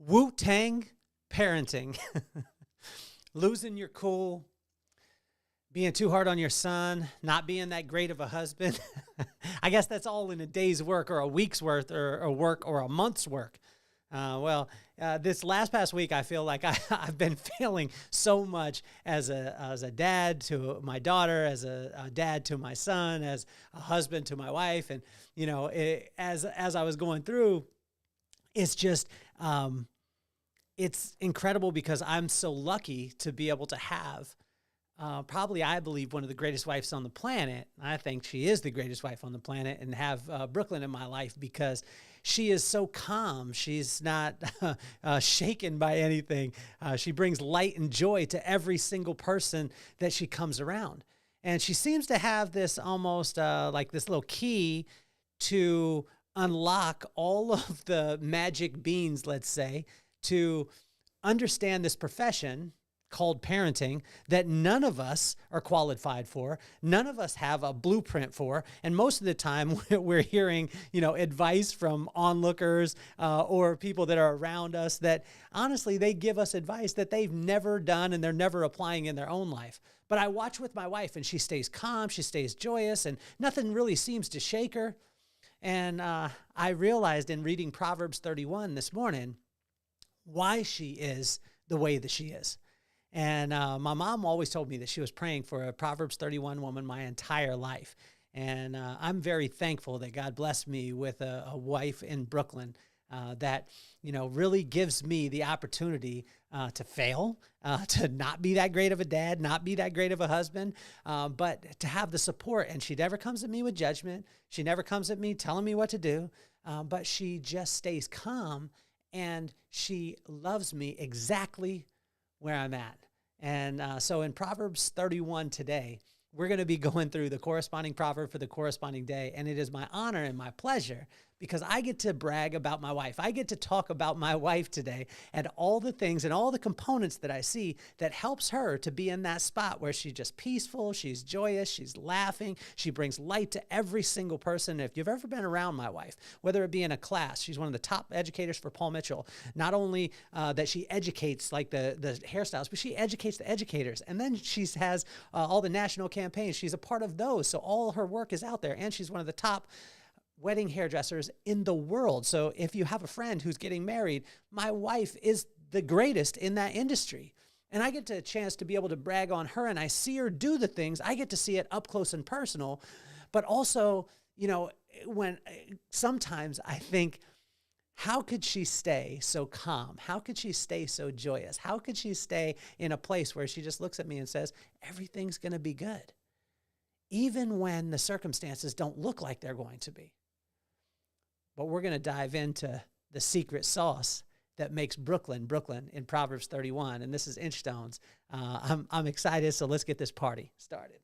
Wu-Tang parenting. Losing your cool, being too hard on your son, not being that great of a husband. I guess that's all in a day's work or a week's worth or a work or a month's work. This past week, I feel like I've been failing so much as a dad to my daughter, as a dad to my son, as a husband to my wife. And, you know, as I was going through, it's just, it's incredible because I'm so lucky to be able to have probably, I believe, one of the greatest wives on the planet. I think she is the greatest wife on the planet, and have Brooklyn in my life because she is so calm. She's not shaken by anything. She brings light and joy to every single person that she comes around. And she seems to have this almost like this little key to unlock all of the magic beans, let's say, to understand this profession called parenting that none of us are qualified for, none of us have a blueprint for, and most of the time we're hearing, you know, advice from onlookers or people that are around us that honestly they give us advice that they've never done and they're never applying in their own life. But I watch with my wife and she stays calm, she stays joyous, and nothing really seems to shake her. And I realized in reading Proverbs 31 this morning why she is the way that she is. And my mom always told me that she was praying for a Proverbs 31 woman my entire life. And I'm very thankful that God blessed me with a wife in Brooklyn that, you know, really gives me the opportunity to fail, to not be that great of a dad, not be that great of a husband, but to have the support. And she never comes at me with judgment. She never comes at me telling me what to do, but she just stays calm and she loves me exactly where I'm at. And so in Proverbs 31 today, we're going to be going through the corresponding proverb for the corresponding day. And it is my honor and my pleasure because I get to brag about my wife. I get to talk about my wife today and all the things and all the components that I see that helps her to be in that spot where she's just peaceful, she's joyous, she's laughing, she brings light to every single person. If you've ever been around my wife, whether it be in a class, she's one of the top educators for Paul Mitchell. Not only that she educates like the hairstyles, but she educates the educators. And then she has all the national campaigns. She's a part of those. So all her work is out there. And she's one of the top wedding hairdressers in the world. So if you have a friend who's getting married, my wife is the greatest in that industry. And I get a chance to be able to brag on her and I see her do the things. I get to see it up close and personal. But also, you know, when sometimes I think, how could she stay so calm? How could she stay so joyous? How could she stay in a place where she just looks at me and says, everything's going to be good, even when the circumstances don't look like they're going to be? But we're going to dive into the secret sauce that makes Brooklyn in Proverbs 31. And this is Inchstones. I'm excited, so let's get this party started.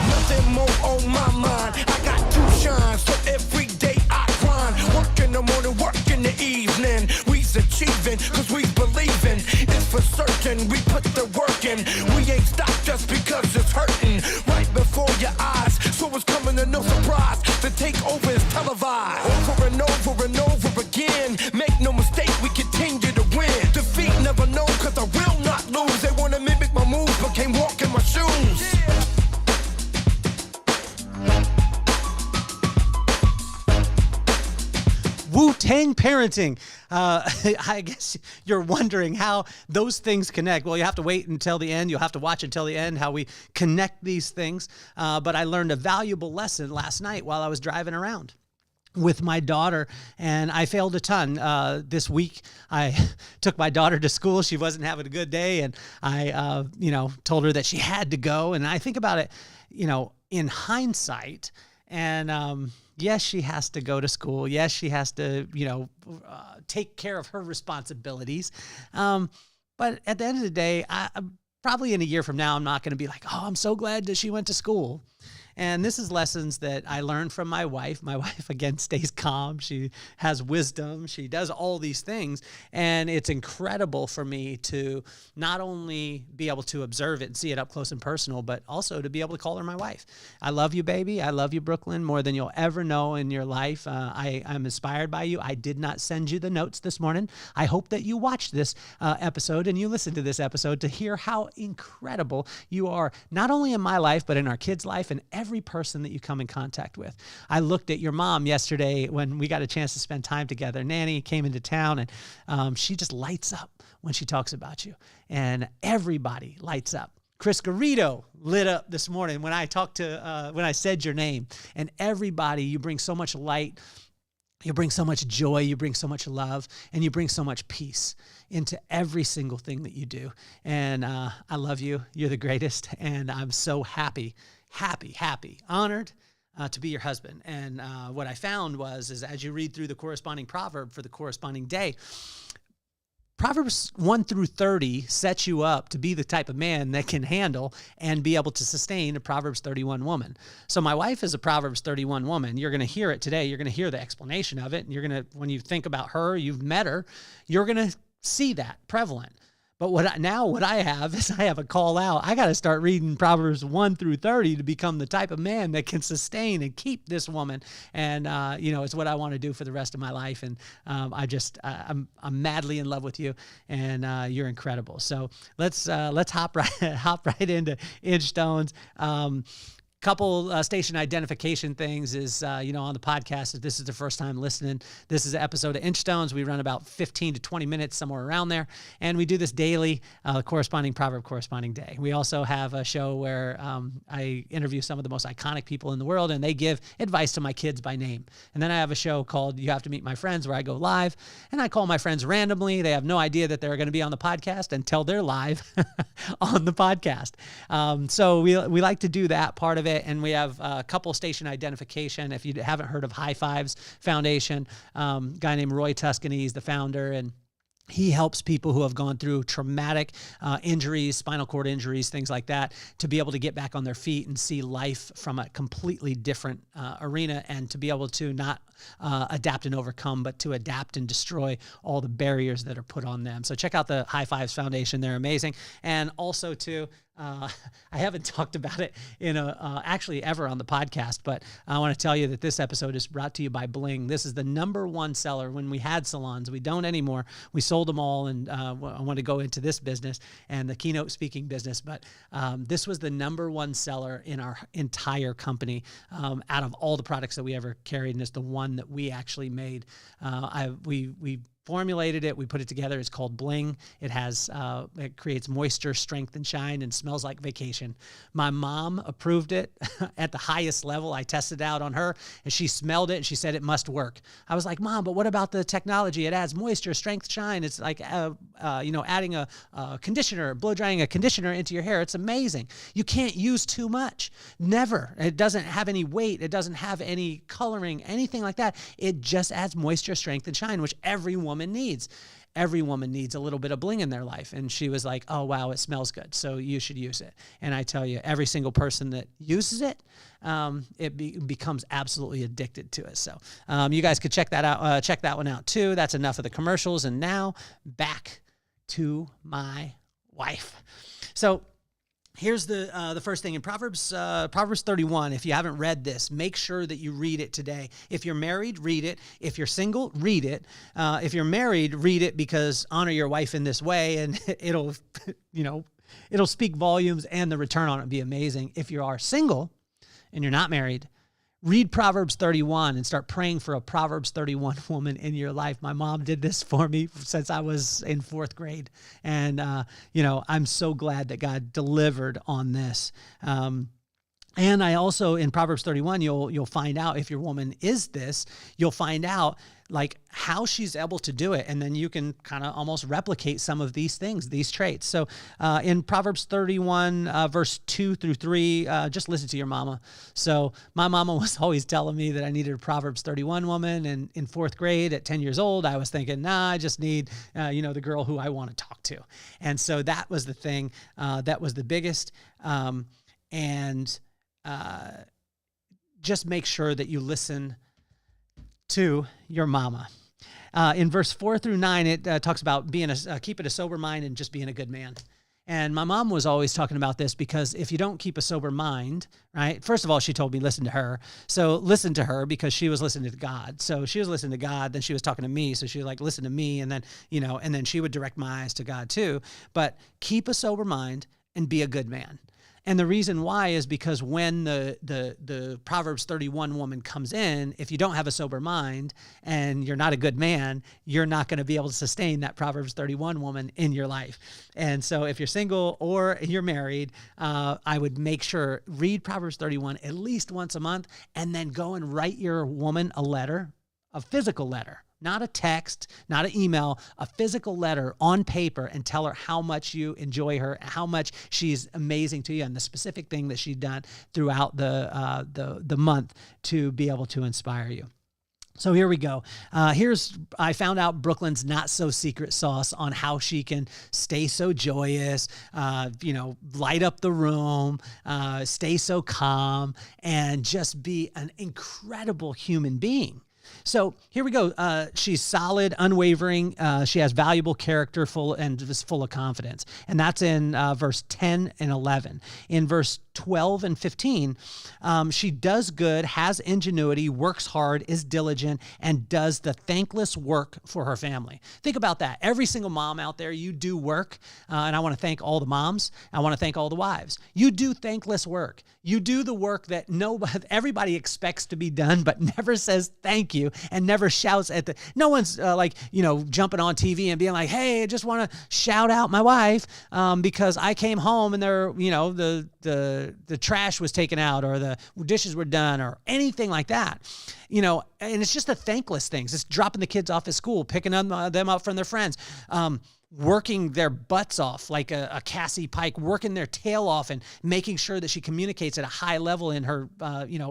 Nothing more on my mind. I got to shine, so every day I grind. Work in the morning, work in the evening. We's achieving, cause we believing. It's for certain, we put the work in. We ain't stopped just because it's hurting. Right before your eyes, so it's coming to no surprise. The takeover is televised. Over and over and over again. Make no mistake, we continue to win. Defeat never known, cause I will not lose. They wanna mimic my moves, but can't walk in my shoes. Wu-Tang parenting. I guess you're wondering how those things connect. Well, you have to wait until the end. You'll have to watch until the end how we connect these things. But I learned a valuable lesson last night while I was driving around with my daughter, and I failed a ton. This week, I took my daughter to school. She wasn't having a good day, and I, told her that she had to go. And I think about it, in hindsight, and yes, she has to go to school. Yes, she has to, take care of her responsibilities. But at the end of the day, probably in a year from now, I'm not going to be like, oh, I'm so glad that she went to school. And this is lessons that I learned from my wife. My wife, again, stays calm. She has wisdom. She does all these things. And it's incredible for me to not only be able to observe it and see it up close and personal, but also to be able to call her my wife. I love you, baby. I love you, Brooklyn, more than you'll ever know in your life. I'm inspired by you. I did not send you the notes this morning. I hope that you watched this episode and you listened to this episode to hear how incredible you are, not only in my life, but in our kids' life and every person that you come in contact with. I looked at your mom yesterday when we got a chance to spend time together. Nanny came into town and she just lights up when she talks about you, and everybody lights up. Chris Garrido lit up this morning when I said your name, and everybody, you bring so much light. You bring so much joy, you bring so much love, and you bring so much peace into every single thing that you do. And I love you. You're the greatest. And I'm so happy, honored to be your husband. And what I found is as you read through the corresponding proverb for the corresponding day, Proverbs 1 through 30 sets you up to be the type of man that can handle and be able to sustain a Proverbs 31 woman. So my wife is a Proverbs 31 woman. You're going to hear it today. You're going to hear the explanation of it. And when you think about her, you've met her, you're going to see that prevalent. But what I have is I have a call out. I got to start reading Proverbs 1 through 30 to become the type of man that can sustain and keep this woman. And, it's what I want to do for the rest of my life. And I'm madly in love with you, and you're incredible. So let's hop right into Inchstones. Couple station identification things is, on the podcast, if this is the first time listening, this is an episode of Inchstones. We run about 15 to 20 minutes, somewhere around there. And we do this daily, corresponding proverb, corresponding day. We also have a show where I interview some of the most iconic people in the world, and they give advice to my kids by name. And then I have a show called You Have to Meet My Friends, where I go live, and I call my friends randomly. They have no idea that they're going to be on the podcast until they're live on the podcast. So we like to do that part of it. And we have a couple station identification. If you haven't heard of High Fives Foundation, guy named Roy Tuscany is the founder, and he helps people who have gone through traumatic injuries, spinal cord injuries, things like that, to be able to get back on their feet and see life from a completely different arena, and to be able to not adapt and overcome, but to adapt and destroy all the barriers that are put on them. So check out the High Fives Foundation. They're amazing. And also too, I haven't talked about it actually ever on the podcast, but I want to tell you that this episode is brought to you by Bling. This is the #1 seller. When we had salons, we don't anymore. We sold them all, and I want to go into this business and the keynote speaking business, but this was the #1 seller in our entire company out of all the products that we ever carried, and it's the one that we actually made. We formulated it. We put it together. It's called Bling. It creates moisture, strength, and shine, and smells like vacation. My mom approved it at the highest level. I tested it out on her, and she smelled it, and she said it must work. I was like, Mom, but what about the technology? It adds moisture, strength, shine. It's like, adding a conditioner, blow drying a conditioner into your hair. It's amazing. You can't use too much. Never. It doesn't have any weight. It doesn't have any coloring, anything like that. It just adds moisture, strength, and shine, which every woman needs. Every woman needs a little bit of bling in their life. And she was like, oh, wow, it smells good, so you should use it. And I tell you, every single person that uses it, becomes absolutely addicted to it. So you guys could check that out. Check that one out too. That's enough of the commercials. And now back to my wife. So here's the first thing in Proverbs 31. If you haven't read this, make sure that you read it today. If you're married, read it. If you're single, read it. If you're married, read it, because honor your wife in this way, and it'll speak volumes, and the return on it will be amazing. If you are single and you're not married, read Proverbs 31 and start praying for a Proverbs 31 woman in your life. My mom did this for me since I was in 4th grade. And, I'm so glad that God delivered on this. And I also, in Proverbs 31, you'll find out if your woman is this, you'll find out like how she's able to do it. And then you can kind of almost replicate some of these things, these traits. So in Proverbs 31, verse 2 through 3, just listen to your mama. So my mama was always telling me that I needed a Proverbs 31 woman. And in 4th grade at 10 years old, I was thinking, I just need, the girl who I want to talk to. And so that was the thing that was the biggest. just make sure that you listen to your mama. In verse 4-9, it talks about being keeping a sober mind and just being a good man. And my mom was always talking about this because if you don't keep a sober mind, right? First of all, she told me, listen to her. So listen to her because she was listening to God. So she was listening to God, then she was talking to me. So she was like, listen to me. And then, and then she would direct my eyes to God too. But keep a sober mind and be a good man. And the reason why is because when the Proverbs 31 woman comes in, if you don't have a sober mind and you're not a good man, you're not going to be able to sustain that Proverbs 31 woman in your life. And so if you're single or you're married, I would make sure, read Proverbs 31 at least once a month, and then go and write your woman a letter, a physical letter. Not a text, not an email, a physical letter on paper, and tell her how much you enjoy her, how much she's amazing to you, and the specific thing that she's done throughout the month to be able to inspire you. So here we go. I found out Brooklyn's not so secret sauce on how she can stay so joyous, light up the room, stay so calm, and just be an incredible human being. So here we go. She's solid, unwavering. She has valuable character, full of confidence. And that's in verse 10 and 11. In verse 12 and 15, she does good, has ingenuity, works hard, is diligent, and does the thankless work for her family. Think about that. Every single mom out there, you do work. And I want to thank all the moms. I want to thank all the wives. You do thankless work. You do the work that everybody expects to be done, but never says thank you and never shouts at no one's jumping on TV and being like, hey, I just want to shout out my wife because I came home and the trash was taken out or the dishes were done or anything like that. And it's just the thankless things. It's dropping the kids off at school, picking them up from their friends, working their butts off like a Cassie Pike, working their tail off and making sure that she communicates at a high level in her,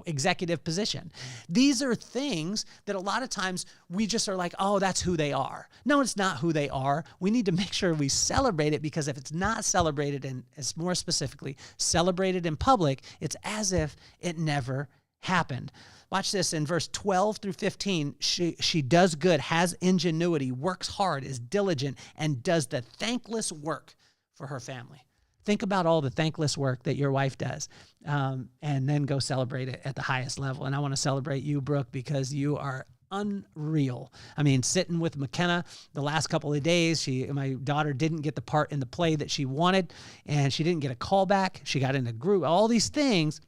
executive position. These are things that a lot of times we just are like, oh, that's who they are. No, it's not who they are. We need to make sure we celebrate it, because if it's not celebrated, and it's more specifically celebrated in public, it's as if it never happened. Watch this in verse 12 through 15. She does good, has ingenuity, works hard, is diligent, and does the thankless work for her family. Think about all the thankless work that your wife does, and then go celebrate it at the highest level. And I want to celebrate you, Brooke, because you are unreal. I mean, sitting with McKenna the last couple of days, my daughter didn't get the part in the play that she wanted, and she didn't get a call back. She got in a group, all these things.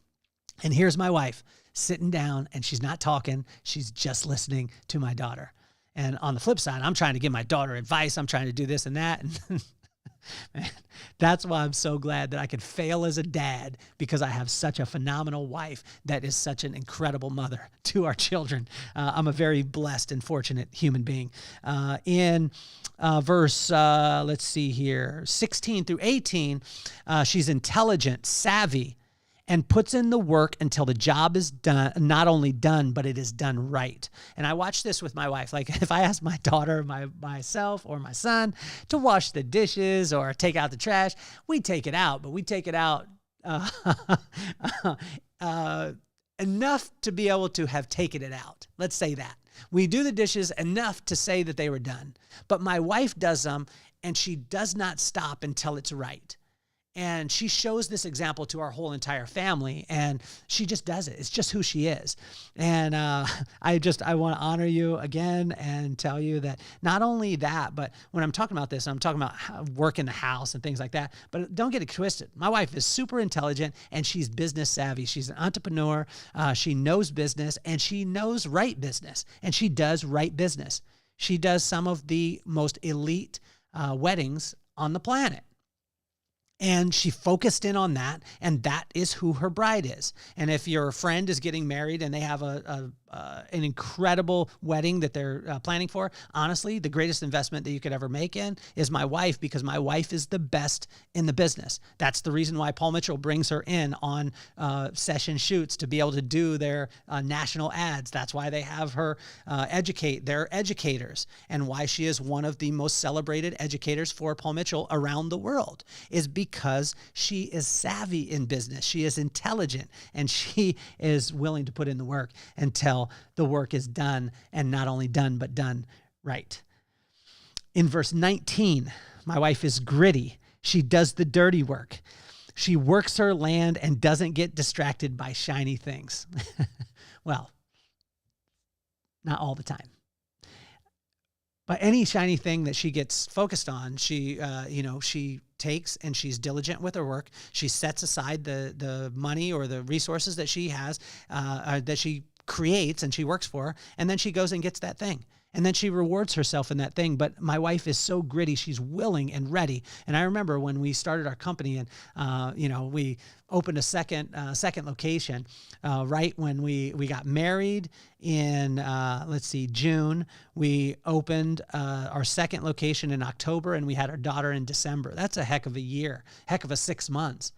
And here's my wife sitting down, and she's not talking. She's just listening to my daughter. And on the flip side, I'm trying to give my daughter advice. I'm trying to do this and that. And man, that's why I'm so glad that I could fail as a dad, because I have such a phenomenal wife that is such an incredible mother to our children. I'm a very blessed and fortunate human being. In verse, let's see here, 16 through 18, she's intelligent, savvy, and puts in the work until the job is done, not only done, but it is done right. And I watch this with my wife. Like if I ask my daughter, myself, or my son to wash the dishes or take out the trash, we take it out, but we take it out enough to be able to have taken it out. Let's say that. We do the dishes enough to say that they were done. But my wife does them, and she does not stop until it's right. And she shows this example to our whole entire family, and she just does it. It's just who she is. And I want to honor you again and tell you that not only that, but when I'm talking about this, I'm talking about work in the house and things like that. But don't get it twisted. My wife is super intelligent, and she's business savvy. She's an entrepreneur. She knows business, and she knows right business, and she does right business. She does some of the most elite weddings on the planet. And she focused in on that, and that is who her bride is. And if your friend is getting married and they have a an incredible wedding that they're planning for. Honestly, the greatest investment that you could ever make in is my wife, because my wife is the best in the business. That's the reason why Paul Mitchell brings her in on session shoots to be able to do their national ads. That's why they have her educate their educators, and why she is one of the most celebrated educators for Paul Mitchell around the world, is because she is savvy in business. She is intelligent, and she is willing to put in the work until the work is done, and not only done, but done right. In verse 19, my wife is gritty. She does the dirty work. She works her land and doesn't get distracted by shiny things. Well, not all the time. But any shiny thing that she gets focused on, she takes, and she's diligent with her work. She sets aside the money or the resources that she has, that she creates and she works for, and then she goes and gets that thing. And then she rewards herself in that thing. But my wife is so gritty. She's willing and ready. And I remember when we started our company, and we opened a second location right when we got married in June. We opened our second location in October, and we had our daughter in December. That's a heck of a year, heck of a 6 months.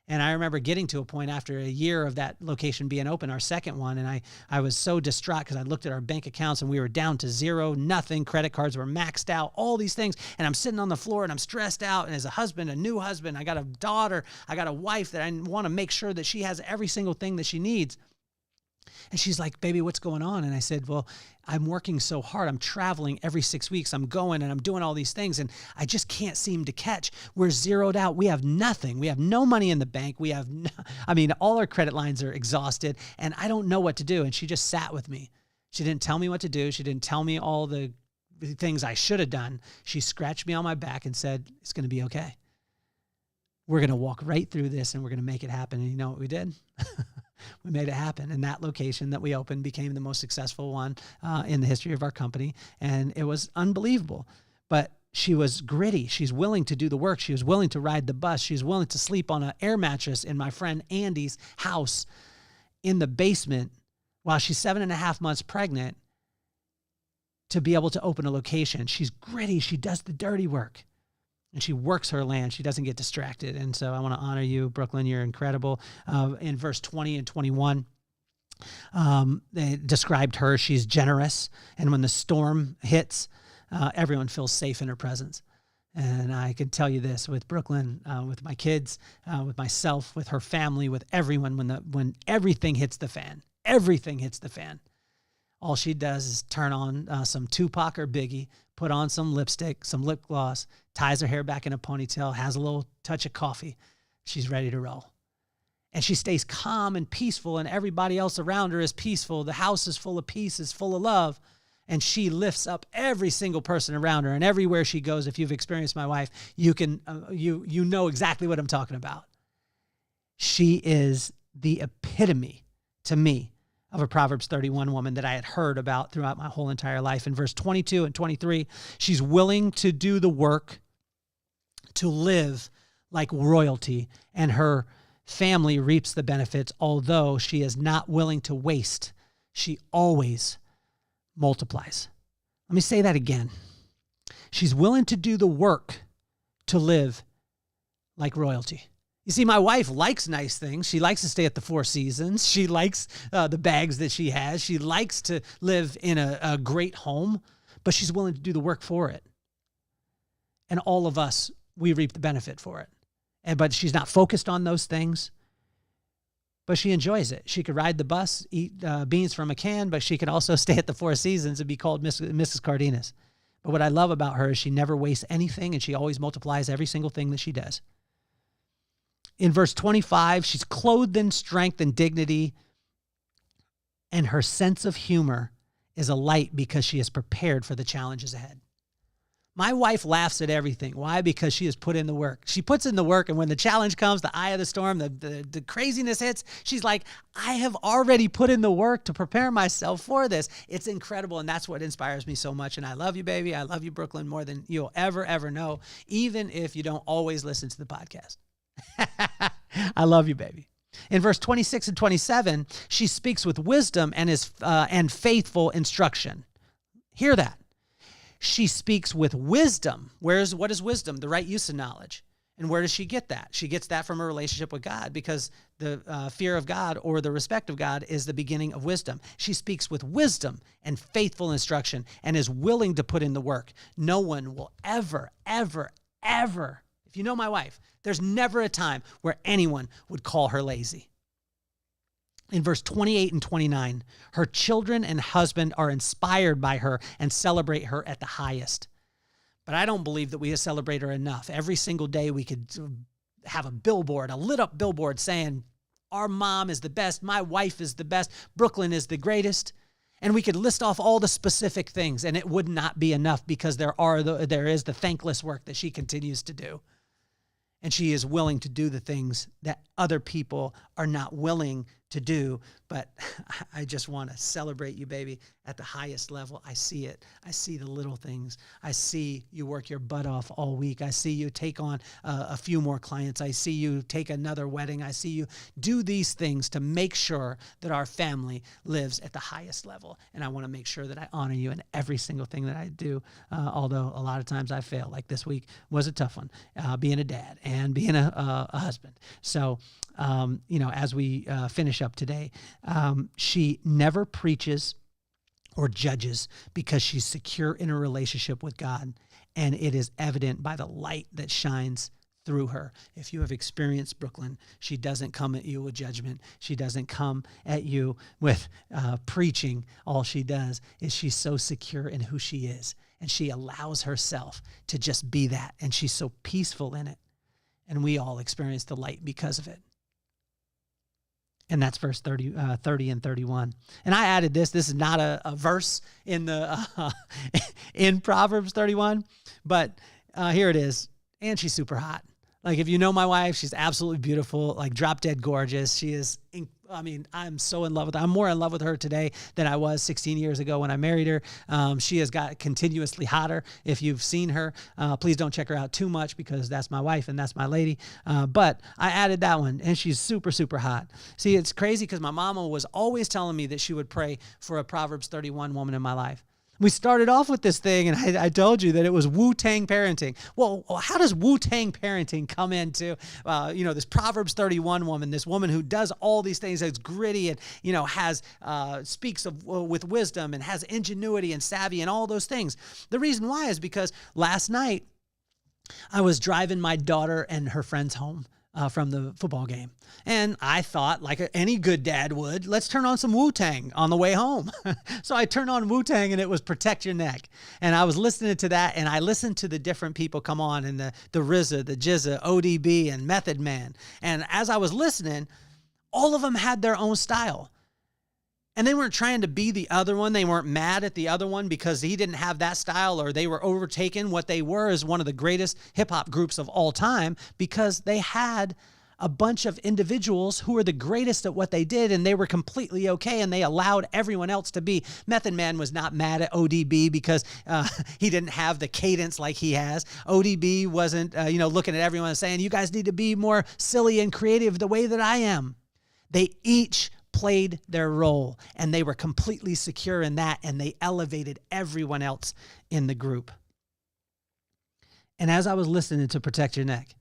And I remember getting to a point after a year of that location being open, our second one, and I was so distraught because I looked at our bank accounts and we were down to zero, nothing. Credit cards were maxed out, all these things. And I'm sitting on the floor and I'm stressed out. And as a husband, a new husband, I got a daughter, I got a wife that I want to make sure that she has every single thing that she needs. And she's like, baby, what's going on? And I said, well, I'm working so hard. I'm traveling every 6 weeks. I'm going and I'm doing all these things, and I just can't seem to catch. We're zeroed out. We have nothing. We have no money in the bank. We have, all our credit lines are exhausted, and I don't know what to do. And she just sat with me. She didn't tell me what to do. She didn't tell me all the things I should have done. She scratched me on my back and said, it's going to be okay. We're going to walk right through this, and we're going to make it happen. And you know what we did? We made it happen. And that location that we opened became the most successful one in the history of our company. And it was unbelievable. But she was gritty. She's willing to do the work. She was willing to ride the bus. She's willing to sleep on an air mattress in my friend Andy's house in the basement while she's 7.5 months pregnant to be able to open a location. She's gritty. She does the dirty work. And she works her land. She doesn't get distracted. And so I want to honor you, Brooklyn. You're incredible. In verse 20 and 21, they described her. She's generous. And when the storm hits, everyone feels safe in her presence. And I can tell you this, with Brooklyn, with my kids, with myself, with her family, with everyone, when everything hits the fan, all she does is turn on some Tupac or Biggie, put on some lipstick, some lip gloss, ties her hair back in a ponytail, has a little touch of coffee. She's ready to roll. And she stays calm and peaceful, and everybody else around her is peaceful. The house is full of peace, is full of love. And she lifts up every single person around her. And everywhere she goes, if you've experienced my wife, you know exactly what I'm talking about. She is the epitome to me of a Proverbs 31 woman that I had heard about throughout my whole entire life. In verse 22 and 23, she's willing to do the work to live like royalty, and her family reaps the benefits, although she is not willing to waste. She always multiplies. Let me say that again. She's willing to do the work to live like royalty. You see, my wife likes nice things. She likes to stay at the Four Seasons. She likes the bags that she has. She likes to live in a great home, but she's willing to do the work for it. And all of us, we reap the benefit for it. But she's not focused on those things, but she enjoys it. She could ride the bus, eat beans from a can, but she could also stay at the Four Seasons and be called Mrs. Cardenas. But what I love about her is she never wastes anything, and she always multiplies every single thing that she does. In verse 25, she's clothed in strength and dignity, and her sense of humor is a light because she is prepared for the challenges ahead. My wife laughs at everything. Why? Because she has put in the work. She puts in the work, and when the challenge comes, the eye of the storm, the craziness hits, she's like, I have already put in the work to prepare myself for this. It's incredible, and that's what inspires me so much. And I love you, baby. I love you, Brooklyn, more than you'll ever know, even if you don't always listen to the podcast. I love you, baby. In verse 26 and 27, she speaks with wisdom and faithful instruction. Hear that. She speaks with wisdom. What is wisdom? The right use of knowledge. And where does she get that? She gets that from her relationship with God, because the fear of God or the respect of God is the beginning of wisdom. She speaks with wisdom and faithful instruction and is willing to put in the work. No one will ever, ever, ever, if you know my wife, there's never a time where anyone would call her lazy. In verse 28 and 29, her children and husband are inspired by her and celebrate her at the highest. But I don't believe that we celebrate her enough. Every single day we could have a lit up billboard saying, our mom is the best, my wife is the best, Brooklyn is the greatest. And we could list off all the specific things, and it would not be enough, because there is the thankless work that she continues to do. And she is willing to do the things that other people are not willing to do. But I just want to celebrate you, baby, at the highest level. I see it. I see the little things. I see you work your butt off all week. I see you take on a few more clients. I see you take another wedding. I see you do these things to make sure that our family lives at the highest level. And I want to make sure that I honor you in every single thing that I do, although a lot of times I fail. Like this week was a tough one, being a dad and being a husband. So, as we finish up today, she never preaches or judges, because she's secure in her relationship with God, and it is evident by the light that shines through her. If you have experienced Brooklyn, she doesn't come at you with judgment. She doesn't come at you with preaching. All she does is she's so secure in who she is, and she allows herself to just be that, and she's so peaceful in it. And we all experience the light because of it. And that's verse 30 and 31. And I added this. This is not a verse in in Proverbs 31, but here it is. And she's super hot. Like, if you know my wife, she's absolutely beautiful, like drop dead gorgeous. She is, I'm so in love with her. I'm more in love with her today than I was 16 years ago when I married her. She has got continuously hotter. If you've seen her, please don't check her out too much, because that's my wife and that's my lady. But I added that one, and she's super, super hot. See, it's crazy, because my mama was always telling me that she would pray for a Proverbs 31 woman in my life. We started off with this thing, and I told you that it was Wu-Tang parenting. Well, how does Wu-Tang parenting come into, this Proverbs 31 woman, this woman who does all these things, that's gritty and, speaks with wisdom and has ingenuity and savvy and all those things? The reason why is because last night I was driving my daughter and her friends home from the football game. And I thought, like any good dad would, let's turn on some Wu-Tang on the way home. So I turned on Wu-Tang, and it was Protect Your Neck. And I was listening to that, and I listened to the different people come on, and the RZA, the Jizza, ODB, and Method Man. And as I was listening, all of them had their own style. And they weren't trying to be the other one. They weren't mad at the other one because he didn't have that style, or they were overtaken. What they were is one of the greatest hip-hop groups of all time, because they had a bunch of individuals who were the greatest at what they did, and they were completely okay, and they allowed everyone else to be. Method Man was not mad at ODB because he didn't have the cadence like he has. ODB wasn't looking at everyone and saying, you guys need to be more silly and creative the way that I am. They each played their role, and they were completely secure in that, and they elevated everyone else in the group. And as I was listening to Protect Your Neck,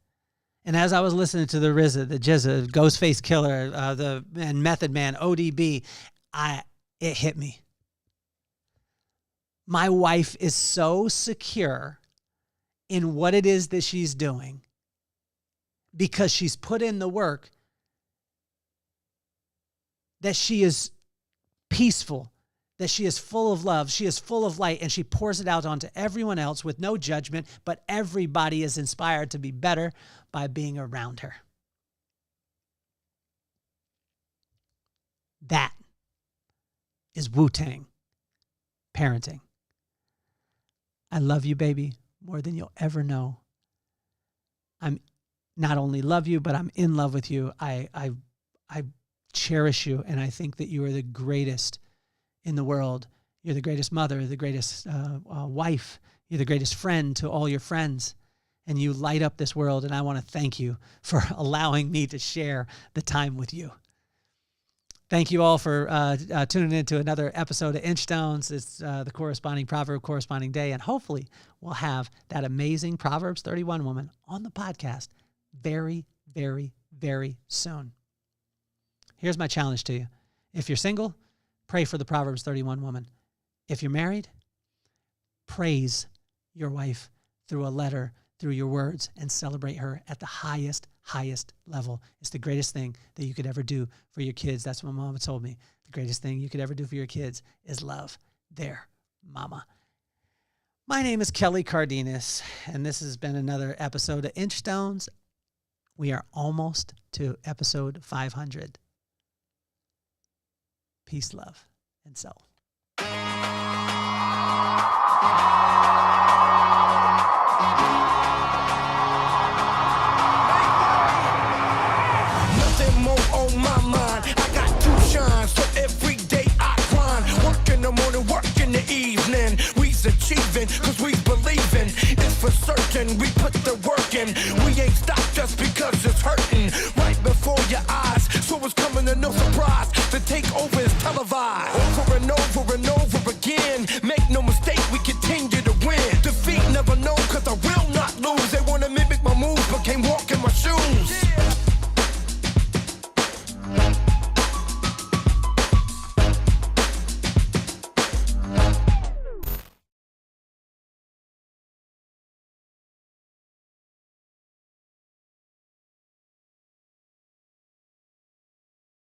and as I was listening to the RZA, the Jizza, Ghostface Killer, and Method Man, ODB, it hit me. My wife is so secure in what it is that she's doing, because she's put in the work, that she is peaceful, that she is full of love, she is full of light, and she pours it out onto everyone else with no judgment, but everybody is inspired to be better by being around her. That is Wu-Tang parenting. I love you, baby, more than you'll ever know. I'm not only love you, but I'm in love with you. I cherish you, and I think that you are the greatest in the world. You're the greatest mother, the greatest wife. You're the greatest friend to all your friends. and you light up this world. And I want to thank you for allowing me to share the time with you. Thank you all for tuning in to another episode of Inchstones. It's the corresponding proverb, corresponding day. And hopefully we'll have that amazing Proverbs 31 woman on the podcast very, very, very soon. Here's my challenge to you. If you're single, pray for the Proverbs 31 woman. If you're married, praise your wife through a letter, through your words, and celebrate her at the highest level. It's the greatest thing that you could ever do for your kids. That's what my mama told me. The greatest thing you could ever do for your kids is love their mama. My name is Kelly Cardenas, and this has been another episode of Inchstones. We are almost to episode 500. Peace, love, and soul.